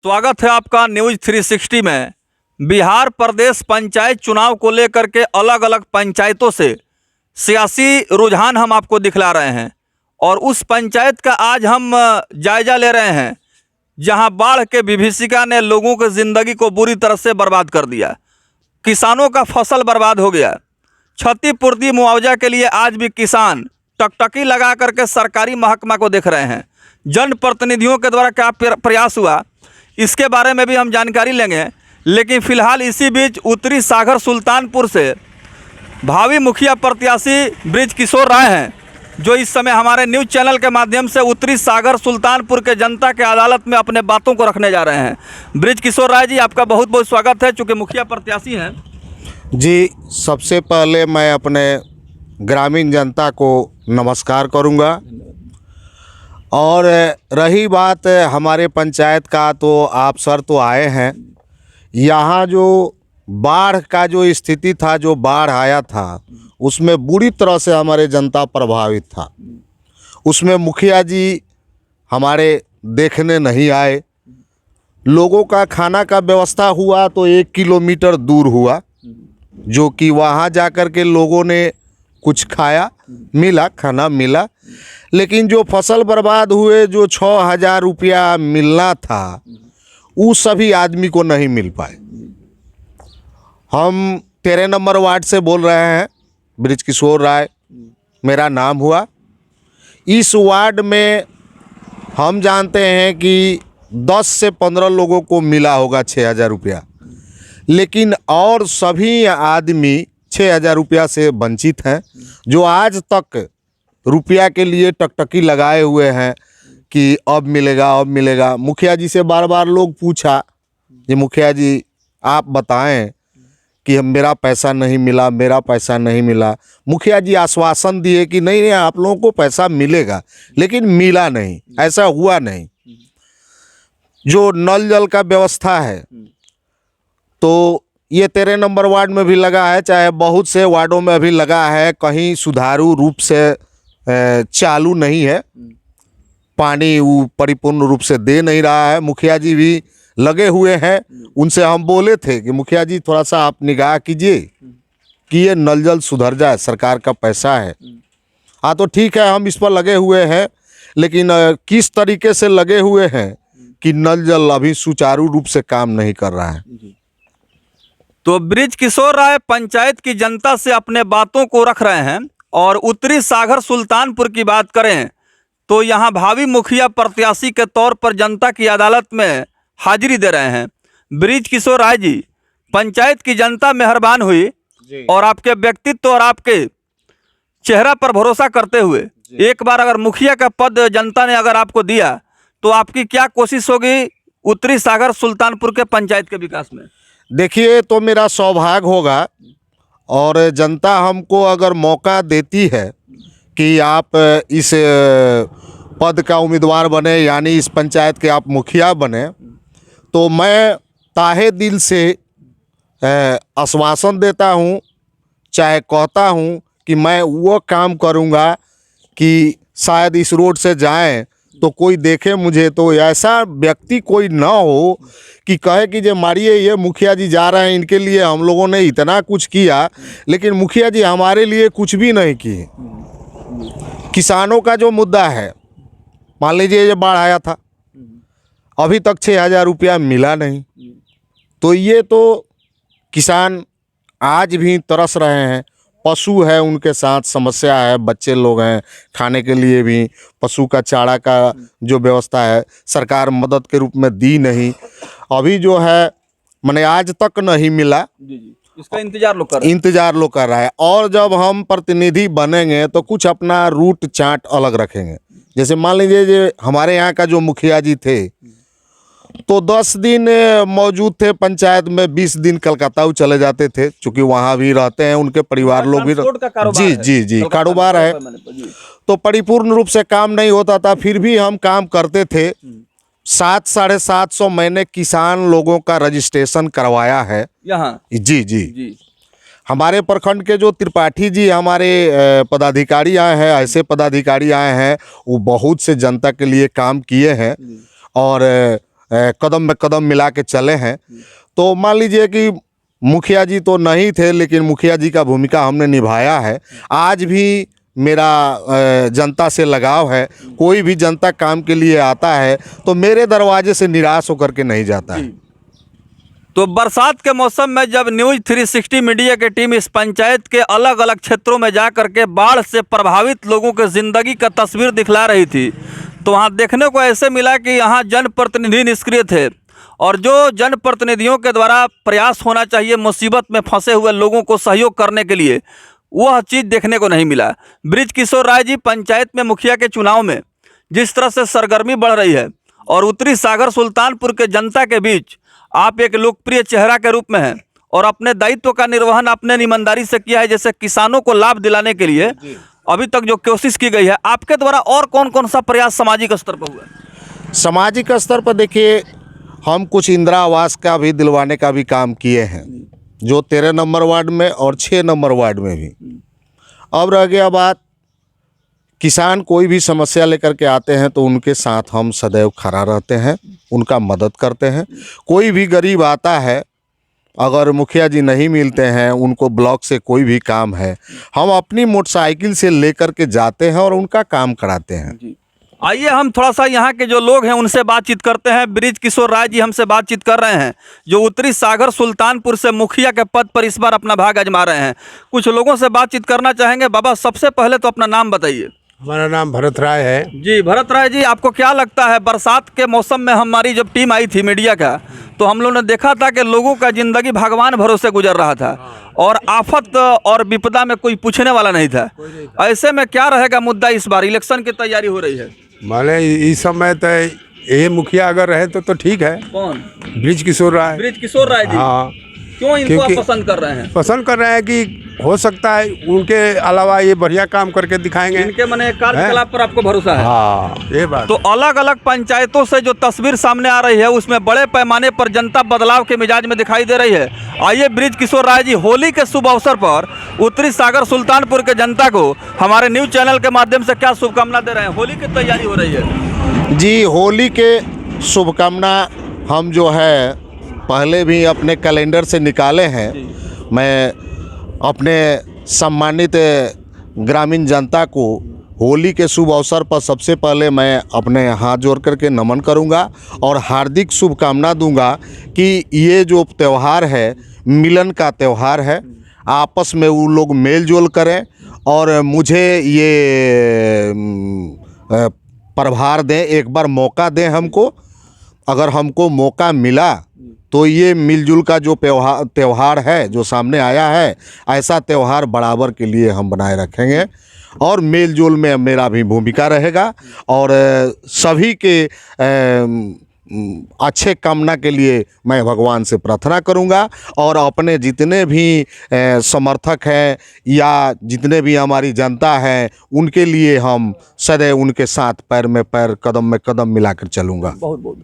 स्वागत है आपका न्यूज़ 360 में। बिहार प्रदेश पंचायत चुनाव को लेकर के अलग अलग पंचायतों से सियासी रुझान हम आपको दिखला रहे हैं और उस पंचायत का आज हम जायजा ले रहे हैं जहां बाढ़ के विभीषिका ने लोगों की ज़िंदगी को बुरी तरह से बर्बाद कर दिया। किसानों का फसल बर्बाद हो गया। क्षतिपूर्ति मुआवजा के लिए आज भी किसान टकटकी लगा करके सरकारी महकमा को देख रहे हैं। जनप्रतिनिधियों के द्वारा क्या प्रयास हुआ इसके बारे में भी हम जानकारी लेंगे। लेकिन फ़िलहाल इसी बीच उत्तरी सागर सुल्तानपुर से भावी मुखिया प्रत्याशी बृज किशोर राय हैं, जो इस समय हमारे न्यूज़ चैनल के माध्यम से उत्तरी सागर सुल्तानपुर के जनता के अदालत में अपने बातों को रखने जा रहे हैं। बृज किशोर राय जी, आपका बहुत बहुत स्वागत है। चूँकि मुखिया प्रत्याशी हैं जी, सबसे पहले मैं अपने ग्रामीण जनता को नमस्कार करूंगा। और रही बात हमारे पंचायत का, तो आप सर तो आए हैं। यहाँ जो बाढ़ का जो स्थिति था, जो बाढ़ आया था, उसमें बुरी तरह से हमारे जनता प्रभावित था। उसमें मुखिया जी हमारे देखने नहीं आए। लोगों का खाना का व्यवस्था हुआ तो 1 किलोमीटर दूर हुआ, जो कि वहाँ जाकर के लोगों ने कुछ खाया, मिला, खाना मिला। लेकिन जो फसल बर्बाद हुए, जो 6,000 रुपया मिलना था, वो सभी आदमी को नहीं मिल पाए। हम 13 नंबर वार्ड से बोल रहे हैं, बृज किशोर राय मेरा नाम हुआ। इस वार्ड में हम जानते हैं कि 10 से 15 लोगों को मिला होगा 6,000 रुपया, लेकिन और सभी आदमी 6,000 रुपया से वंचित हैं, जो आज तक रुपया के लिए टकटकी लगाए हुए हैं कि अब मिलेगा, अब मिलेगा। मुखिया जी से बार बार लोग पूछा कि मुखिया जी आप बताएं कि मेरा पैसा नहीं मिला, मेरा पैसा नहीं मिला। मुखिया जी आश्वासन दिए कि नहीं, आप लोगों को पैसा मिलेगा, लेकिन मिला नहीं, ऐसा हुआ नहीं। जो नल जल का व्यवस्था है, तो ये 13 नंबर वार्ड में भी लगा है, चाहे बहुत से वार्डों में भी लगा है, कहीं सुचारू रूप से चालू नहीं है। पानी वो परिपूर्ण रूप से दे नहीं रहा है। मुखिया जी भी लगे हुए हैं। उनसे हम बोले थे कि मुखिया जी थोड़ा सा आप निगाह कीजिए कि ये नल जल सुधर जाए, सरकार का पैसा है। हाँ, तो ठीक है, हम इस पर लगे हुए हैं। लेकिन किस तरीके से लगे हुए हैं कि नल जल अभी सुचारू रूप से काम नहीं कर रहा है। तो बृज किशोर राय पंचायत की जनता से अपने बातों को रख रहे हैं। और उत्तरी सागर सुल्तानपुर की बात करें तो यहाँ भावी मुखिया प्रत्याशी के तौर पर जनता की अदालत में हाजिरी दे रहे हैं। बृज किशोर राय जी, पंचायत की जनता मेहरबान हुई और आपके व्यक्तित्व और आपके चेहरा पर भरोसा करते हुए एक बार अगर मुखिया का पद जनता ने अगर आपको दिया, तो आपकी क्या कोशिश होगी उत्तरी सागर सुल्तानपुर के पंचायत के विकास में? देखिए, तो मेरा सौभाग्य होगा और जनता हमको अगर मौका देती है कि आप इस पद का उम्मीदवार बने, यानी इस पंचायत के आप मुखिया बने, तो मैं ताहे दिल से आश्वासन देता हूँ, चाहे कहता हूँ कि मैं वो काम करूँगा कि शायद इस रोड से जाएं तो कोई देखे मुझे, तो ऐसा व्यक्ति कोई ना हो कि कहे कि जे मारिए, ये मुखिया जी जा रहे हैं, इनके लिए हम लोगों ने इतना कुछ किया, लेकिन मुखिया जी हमारे लिए कुछ भी नहीं किए। किसानों का जो मुद्दा है, मान लीजिए ये बाढ़ आया था, अभी तक 6,000 रुपया मिला नहीं, तो ये तो किसान आज भी तरस रहे हैं। पशु है, उनके साथ समस्या है, बच्चे लोग हैं, खाने के लिए भी पशु का चारा का जो व्यवस्था है सरकार मदद के रूप में दी नहीं। अभी जो है मैंने आज तक नहीं मिला, इसका इंतजार लोग कर रहा है। और जब हम प्रतिनिधि बनेंगे तो कुछ अपना रूट चार्ट अलग रखेंगे। जैसे मान लीजिए जो हमारे यहाँ का जो मुखिया जी थे, तो 10 दिन मौजूद थे पंचायत में, 20 दिन कलकत्ता चले जाते थे, क्योंकि वहाँ भी रहते हैं, उनके परिवार लोग भी। जी, कारोबार है, तो परिपूर्ण रूप से काम नहीं होता था। फिर भी हम काम करते थे। 700-750 मैंने किसान लोगों का रजिस्ट्रेशन करवाया है यहाँ। जी। हमारे प्रखंड के जो त्रिपाठी जी हमारे पदाधिकारी आए हैं, ऐसे पदाधिकारी आए हैं, वो बहुत से जनता के लिए काम किए हैं। और कदम में कदम मिला के चले हैं। तो मान लीजिए कि मुखिया जी तो नहीं थे, लेकिन मुखिया जी का भूमिका हमने निभाया है। आज भी मेरा जनता से लगाव है। कोई भी जनता काम के लिए आता है तो मेरे दरवाजे से निराश होकर के नहीं जाता है। तो बरसात के मौसम में जब न्यूज़ 360 मीडिया की टीम इस पंचायत के अलग अलग क्षेत्रों में जा कर के बाढ़ से प्रभावित लोगों के ज़िंदगी का तस्वीर दिखला रही थी, तो वहाँ देखने को ऐसे मिला कि यहाँ जनप्रतिनिधि निष्क्रिय थे और जो जनप्रतिनिधियों के द्वारा प्रयास होना चाहिए मुसीबत में फंसे हुए लोगों को सहयोग करने के लिए, वह चीज़ देखने को नहीं मिला। बृज किशोर राय जी पंचायत में मुखिया के चुनाव में जिस तरह से सरगर्मी बढ़ रही है और उत्तरी सागर सुल्तानपुर के जनता के बीच आप एक लोकप्रिय चेहरा के रूप में हैं और अपने दायित्व का निर्वहन आपने ईमानदारी से किया है। जैसे किसानों को लाभ दिलाने के लिए अभी तक जो कोशिश की गई है, आपके द्वारा और कौन कौन सा प्रयास सामाजिक स्तर पर हुआ है? सामाजिक स्तर पर देखिए, हम कुछ इंदिरा आवास का भी दिलवाने का भी काम किए हैं, जो 13 नंबर वार्ड में और 6 नंबर वार्ड में भी। अब रह गया बात, किसान कोई भी समस्या लेकर के आते हैं तो उनके साथ हम सदैव खड़ा रहते हैं, उनका मदद करते हैं। कोई भी गरीब आता है, अगर मुखिया जी नहीं मिलते हैं, उनको ब्लॉक से कोई भी काम है, हम अपनी मोटरसाइकिल से लेकर के जाते हैं और उनका काम कराते हैं। आइए हम थोड़ा सा यहाँ के जो लोग हैं उनसे बातचीत करते हैं। बृज किशोर राय जी हमसे बातचीत कर रहे हैं, जो उत्तरी सागर सुल्तानपुर से मुखिया के पद पर इस बार अपना भाग आजमा रहे हैं। कुछ लोगों से बातचीत करना चाहेंगे। बाबा, सबसे पहले तो अपना नाम बताइए। हमारा नाम भरत राय है। जी भरत राय जी, आपको क्या लगता है, बरसात के मौसम में हमारी जब टीम आई थी मीडिया का, तो हम लोगों ने देखा था कि लोगों का ज़िंदगी भगवान भरोसे गुजर रहा था और आफत और विपदा में कोई पूछने वाला नहीं था। ऐसे में क्या रहेगा मुद्दा इस बार? इलेक्शन की तैयारी हो रही है, माने इस समय तो ये मुखिया अगर रहे तो ठीक है। कौन? बृज किशोर राय। बृज किशोर राय जी। हाँ, क्यों इनको आप पसंद कर रहे हैं? पसंद कर रहे हैं कि हो सकता है उनके अलावा ये बढ़िया काम करके दिखाएंगे। इनके मने कार्यकलाप पर आपको भरोसा है? हाँ, ये बात। तो अलग अलग पंचायतों से जो तस्वीर सामने आ रही है उसमें बड़े पैमाने पर जनता बदलाव के मिजाज में दिखाई दे रही है। आइए बृज किशोर राय जी, होली के शुभ अवसर पर उत्तरी सागर सुल्तानपुर के जनता को हमारे न्यूज़ चैनल के माध्यम से क्या शुभकामना दे रहे हैं? होली की तैयारी हो रही है जी, होली के शुभकामना हम जो है पहले भी अपने कैलेंडर से निकाले हैं। मैं अपने सम्मानित ग्रामीण जनता को होली के शुभ अवसर पर सबसे पहले मैं अपने हाथ जोड़ करके नमन करूंगा और हार्दिक शुभकामना दूंगा कि ये जो त्यौहार है मिलन का त्यौहार है, आपस में वो लोग मेल जोल करें और मुझे ये प्रभार दें, एक बार मौका दें हमको। अगर हमको मौका मिला तो ये मिलजुल का जो त्यौहार है जो सामने आया है, ऐसा त्यौहार बराबर के लिए हम बनाए रखेंगे और मेलजोल में मेरा भी भूमिका रहेगा और सभी के अच्छे कामना के लिए मैं भगवान से प्रार्थना करूंगा और अपने जितने भी समर्थक हैं या जितने भी हमारी जनता है उनके लिए हम सदैव उनके साथ पैर में पैर, कदम में कदम मिलाकर चलूँगा। बहुत बहुत